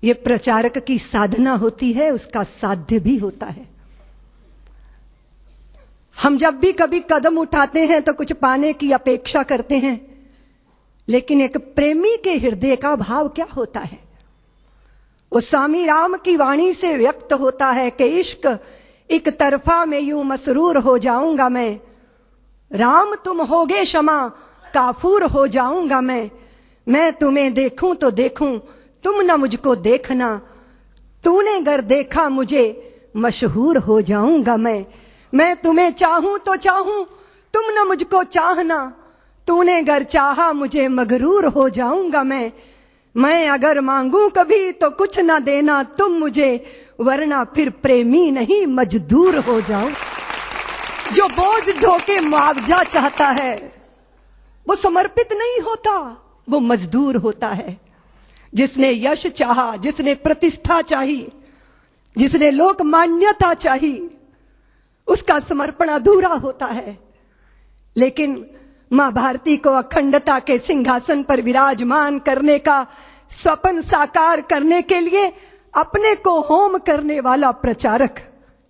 ये प्रचारक की साधना होती है, उसका साध्य भी होता है। हम जब भी कभी कदम उठाते हैं तो कुछ पाने की अपेक्षा करते हैं, लेकिन एक प्रेमी के हृदय का भाव क्या होता है? वो स्वामी राम की वाणी से व्यक्त होता है कि इश्क एक तरफा में यूं मसरूर हो जाऊंगा मैं, राम तुम होगे क्षमा काफूर हो जाऊंगा मैं तुम्हें देखूं तो देखूं तुम न मुझको देखना, तूने गर देखा मुझे मशहूर हो जाऊंगा मैं तुम्हें चाहूं तो चाहूं तुम न मुझको चाहना, तूने गर चाहा मुझे मगरूर हो जाऊंगा मैं अगर मांगू कभी तो कुछ ना देना तुम मुझे, वरना फिर प्रेमी नहीं मजदूर हो जाऊं। जो बोझ ढोके मुआवजा चाहता है वो समर्पित नहीं होता, वो मजदूर होता है। जिसने यश चाहा, जिसने प्रतिष्ठा चाहिए, जिसने लोक मान्यता चाहिए, उसका समर्पण अधूरा होता है। लेकिन मां भारती को अखंडता के सिंहासन पर विराजमान करने का स्वप्न साकार करने के लिए अपने को होम करने वाला प्रचारक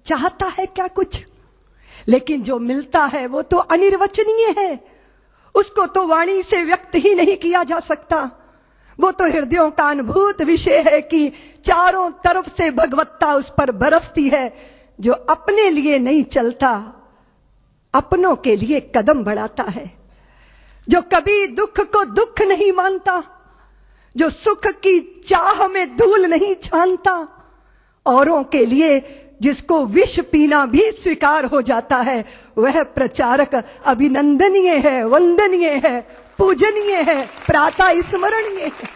चाहता है क्या कुछ? लेकिन जो मिलता है वो तो अनिर्वचनीय है, उसको तो वाणी से व्यक्त ही नहीं किया जा सकता। वो तो हृदयों का अनुभूत विषय है कि चारों तरफ से भगवत्ता उस पर बरसती है। जो अपने लिए नहीं चलता, अपनों के लिए कदम बढ़ाता है, जो कभी दुख को दुख नहीं मानता, जो सुख की चाह में धूल नहीं छानता, औरों के लिए जिसको विष पीना भी स्वीकार हो जाता है, वह प्रचारक अभिनंदनीय है, वंदनीय है, पूजनीय है, प्रातः स्मरणीय है।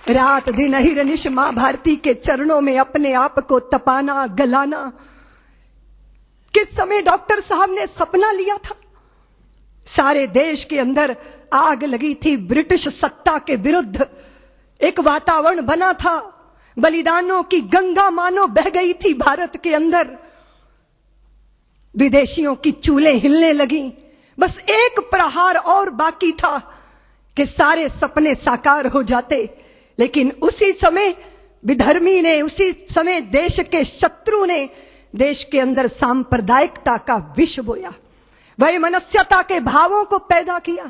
रात दिन अहिर्निश मां भारती के चरणों में अपने आप को तपाना, गलाना। किस समय डॉक्टर साहब ने सपना लिया था? सारे देश के अंदर आग लगी थी, ब्रिटिश सत्ता के विरुद्ध एक वातावरण बना था, बलिदानों की गंगा मानो बह गई थी भारत के अंदर, विदेशियों की चूल्हे हिलने लगी। बस एक प्रहार और बाकी था कि सारे सपने साकार हो जाते। लेकिन उसी समय विधर्मी ने, उसी समय देश के शत्रु ने देश के अंदर सांप्रदायिकता का विष बोया, वैमनस्यता के भावों को पैदा किया,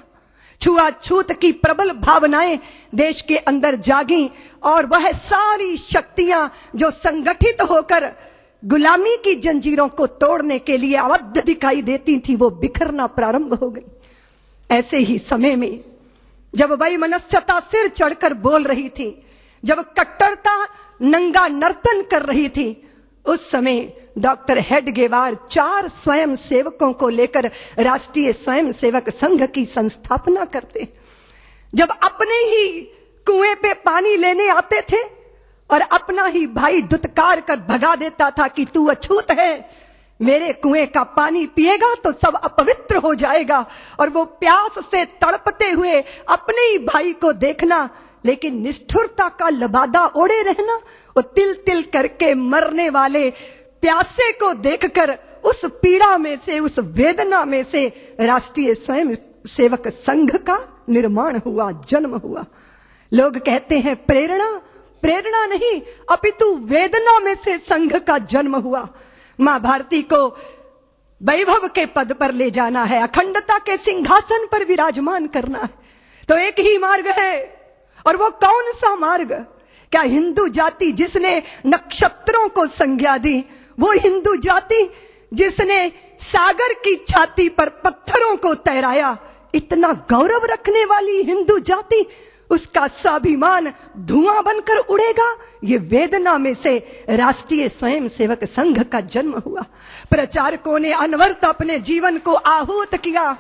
छुआछूत की प्रबल भावनाएं देश के अंदर जागी, और वह सारी शक्तियां जो संगठित होकर गुलामी की जंजीरों को तोड़ने के लिए आबद्ध दिखाई देती थी, वो बिखरना प्रारंभ हो गई। ऐसे ही समय में जब वैमनस्यता सिर चढ़कर बोल रही थी, जब कट्टरता नंगा नर्तन कर रही थी, उस समय डॉक्टर हेडगेवार 4 स्वयं सेवकों को लेकर राष्ट्रीय स्वयं सेवक संघ की संस्थापना करते। जब अपने ही कुएं पे पानी लेने आते थे और अपना ही भाई दुत्कार कर भगा देता था कि तू अछूत है, मेरे कुएं का पानी पिएगा तो सब अपवित्र हो जाएगा, और वो प्यास से तड़पते हुए अपने ही भाई को देखना, लेकिन निष्ठुरता का लबादा ओढ़े रहना, वो तिल तिल करके मरने वाले प्यासे को देखकर उस पीड़ा में से, उस वेदना में से राष्ट्रीय स्वयं सेवक संघ का निर्माण हुआ, जन्म हुआ। लोग कहते हैं प्रेरणा, प्रेरणा नहीं अपितु वेदना में से संघ का जन्म हुआ। मां भारती को वैभव के पद पर ले जाना है, अखंडता के सिंहासन पर विराजमान करना है, तो एक ही मार्ग है। और वो कौन सा मार्ग? क्या हिंदू जाति जिसने नक्षत्रों को संज्ञा दी, वो हिंदू जाति जिसने सागर की छाती पर पत्थरों को तैराया, इतना गौरव रखने वाली हिंदू जाति, उसका स्वाभिमान धुआं बनकर उड़ेगा? ये वेदना में से राष्ट्रीय स्वयं सेवक संघ का जन्म हुआ। प्रचारकों ने अनवरत अपने जीवन को आहूत किया।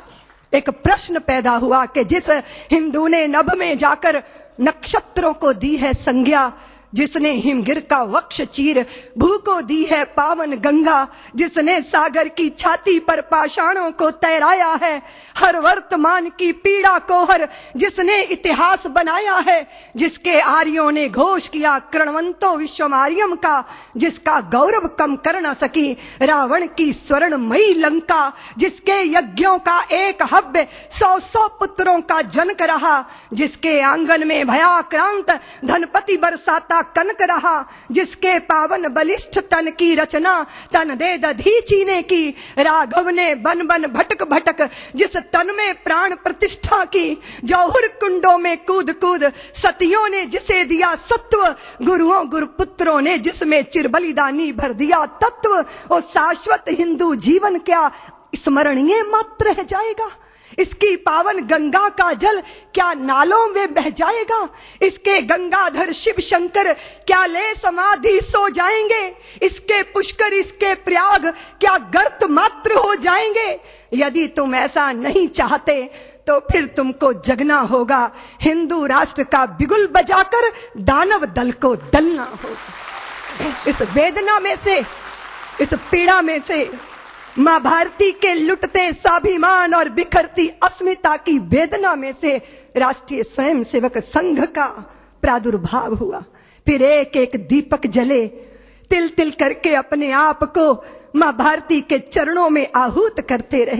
एक प्रश्न पैदा हुआ कि जिस हिंदू ने नभ में जाकर नक्षत्रों को दी है संज्ञा, जिसने हिमगिर का वक्ष चीर भू को दी है पावन गंगा, जिसने सागर की छाती पर पाषाणों को तैराया है, हर वर्तमान की पीड़ा को हर जिसने इतिहास बनाया है, जिसके आर्यों ने घोष किया कृणवंतो विश्वमार्यम का, जिसका गौरव कम कर न सकी रावण की स्वर्णमयी लंका, जिसके यज्ञों का एक हव्य 100 पुत्रों का जनक रहा, जिसके आंगन में भयाक्रांत धनपति बरसाता सदा कनक रहा, जिसके पावन बलिष्ठ तन की रचना तन दे दधीची ने की। राघव ने बन बन भटक भटक जिस तन में प्राण प्रतिष्ठा की। जौहर कुंडों में कूद कूद सतियों ने जिसे दिया सत्व, गुरुओं गुरुपुत्रों ने जिसमें चिरबलिदानी भर दिया तत्व। और शाश्वत हिंदू जीवन क्या स्मरणीय मात्र रह जाएगा? इसकी पावन गंगा का जल क्या नालों में बह जाएगा? इसके गंगाधर शिव शंकर क्या ले समाधि सो जाएंगे? इसके पुष्कर इसके प्रयाग क्या गर्त मात्र हो जाएंगे? यदि तुम ऐसा नहीं चाहते तो फिर तुमको जगना होगा, हिंदू राष्ट्र का बिगुल बजाकर दानव दल को दलना होगा। इस वेदना में से, इस पीड़ा में से मां भारती के लुटते स्वाभिमान और बिखरती अस्मिता की वेदना में से राष्ट्रीय स्वयंसेवक संघ का प्रादुर्भाव हुआ। फिर एक एक दीपक जले, तिल तिल करके अपने आप को मां भारती के चरणों में आहूत करते रहे।